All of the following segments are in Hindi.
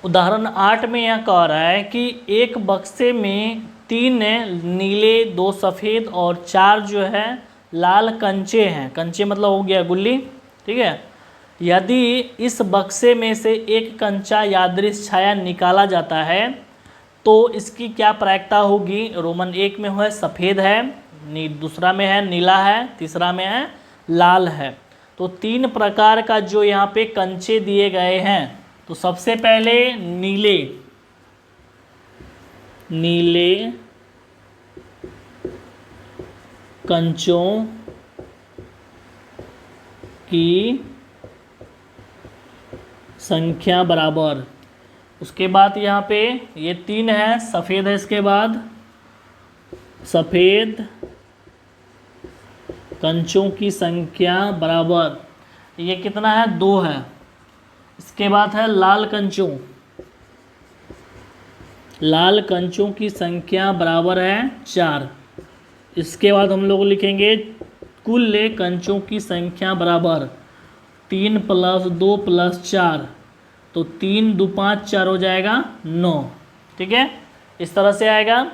उदाहरण 8 में यह कह रहा है कि एक बक्से में 3 नीले, 2 सफ़ेद और 4 जो है लाल कंचे हैं। कंचे मतलब हो गया गुल्ली, ठीक है। यदि इस बक्से में से एक कंचा यादृश छाया निकाला जाता है तो इसकी क्या प्रायिकता होगी। रोमन 1 में है सफ़ेद है, दूसरा में है नीला है, तीसरा में है लाल है। तो 3 प्रकार का जो यहाँ पे कंचे दिए गए हैं, तो सबसे पहले नीले कंचों की संख्या बराबर, उसके बाद यहाँ पे ये 3 है, सफ़ेद है, इसके बाद सफ़ेद कंचों की संख्या बराबर, ये कितना है 2 है। इसके बाद है लाल कंचों की संख्या बराबर है 4। इसके बाद हम लोग लिखेंगे कुल कंचों की संख्या बराबर 3 + 2 + 4, तो 3 × 2 = 5, 4 हो जाएगा 9, ठीक है, इस तरह से आएगा।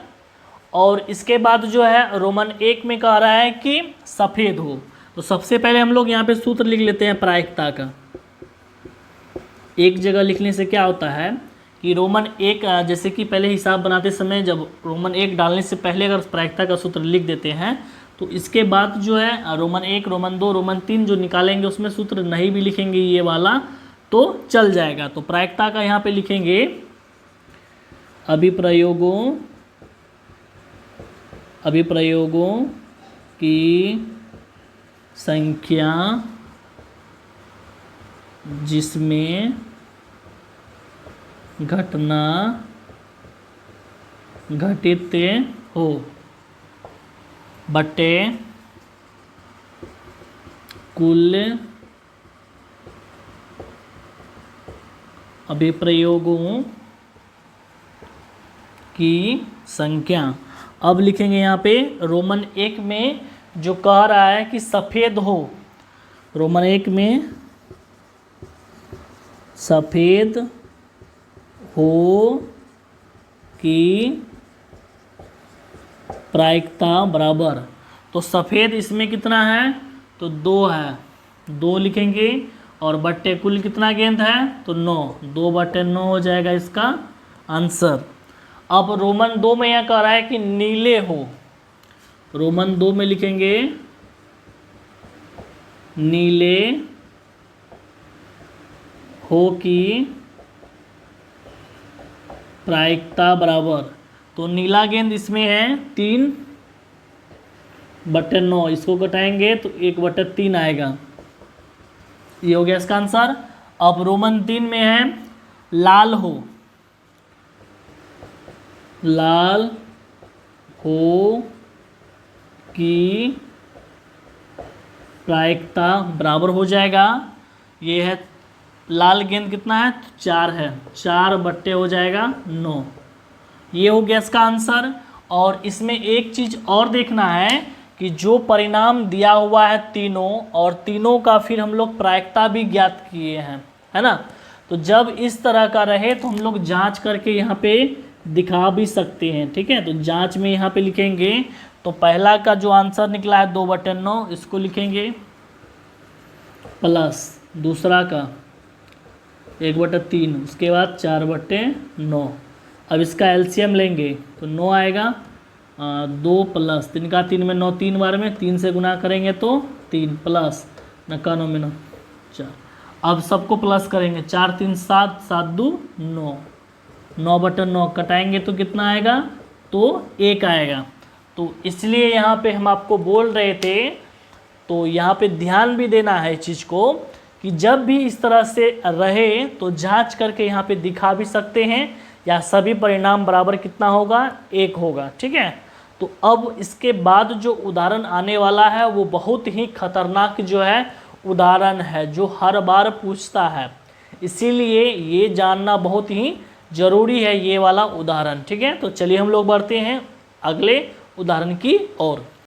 और इसके बाद जो है रोमन 1 में कह रहा है कि सफ़ेद हो, तो सबसे पहले हम लोग यहाँ पे सूत्र लिख लेते हैं प्रायिकता का। एक जगह लिखने से क्या होता है कि रोमन 1 जैसे कि पहले हिसाब बनाते समय जब रोमन 1 डालने से पहले अगर प्रायिकता का सूत्र लिख देते हैं तो इसके बाद जो है रोमन 1, रोमन 2, रोमन 3 जो निकालेंगे उसमें सूत्र नहीं भी लिखेंगे ये वाला तो चल जाएगा। तो प्रायिकता का यहाँ पे लिखेंगे अभिप्रयोगों की संख्या जिसमें घटना घटित हो बटे कुल अभिप्रयोगों की संख्या। अब लिखेंगे यहाँ पे रोमन 1 में जो कह रहा है कि सफ़ेद हो, रोमन 1 में सफ़ेद हो की प्रायिकता बराबर, तो सफ़ेद इसमें कितना है तो 2 है, 2 लिखेंगे और बट्टे कुल कितना गेंद है तो 9, 2/9 हो जाएगा इसका आंसर। अब रोमन 2 में यह कह रहा है कि नीले हो, रोमन 2 में लिखेंगे नीले हो की प्रायिकता बराबर, तो नीला गेंद इसमें है 3/9, इसको घटाएंगे तो 1/3 आएगा, ये हो गया इसका आंसर। अब रोमन 3 में है लाल हो की प्रायिकता बराबर हो जाएगा, ये है लाल गेंद कितना है 4 है, 4 हो जाएगा 9, ये हो गया इसका आंसर। और इसमें एक चीज़ और देखना है कि जो परिणाम दिया हुआ है तीनों, और तीनों का फिर हम लोग प्रायिकता भी ज्ञात किए हैं, है ना। तो जब इस तरह का रहे तो हम लोग जांच करके यहाँ पे दिखा भी सकते हैं, ठीक है। तो जांच में यहाँ पे लिखेंगे तो पहला का जो आंसर निकला है 2/9 इसको लिखेंगे प्लस दूसरा का 1/3, उसके बाद 4/9। अब इसका एलसीएम लेंगे तो 9 आएगा, 2 + 3 का 3 में 9, 3 बार में 3 से गुना करेंगे तो 3 प्लस 9 में 9 4। अब सबको प्लस करेंगे, 4 × 3 = 7, 7 × 2 = 9, 9/9 कटाएंगे तो कितना आएगा तो 1 आएगा। तो इसलिए यहाँ पे हम आपको बोल रहे थे, तो यहाँ पे ध्यान भी देना है इस चीज़ को कि जब भी इस तरह से रहे तो जांच करके यहाँ पे दिखा भी सकते हैं, या सभी परिणाम बराबर कितना होगा 1 होगा, ठीक है। तो अब इसके बाद जो उदाहरण आने वाला है वो बहुत ही खतरनाक जो है उदाहरण है, जो हर बार पूछता है, इसीलिए ये जानना बहुत ही ज़रूरी है ये वाला उदाहरण, ठीक है। तो चलिए हम लोग बढ़ते हैं अगले उदाहरण की ओर।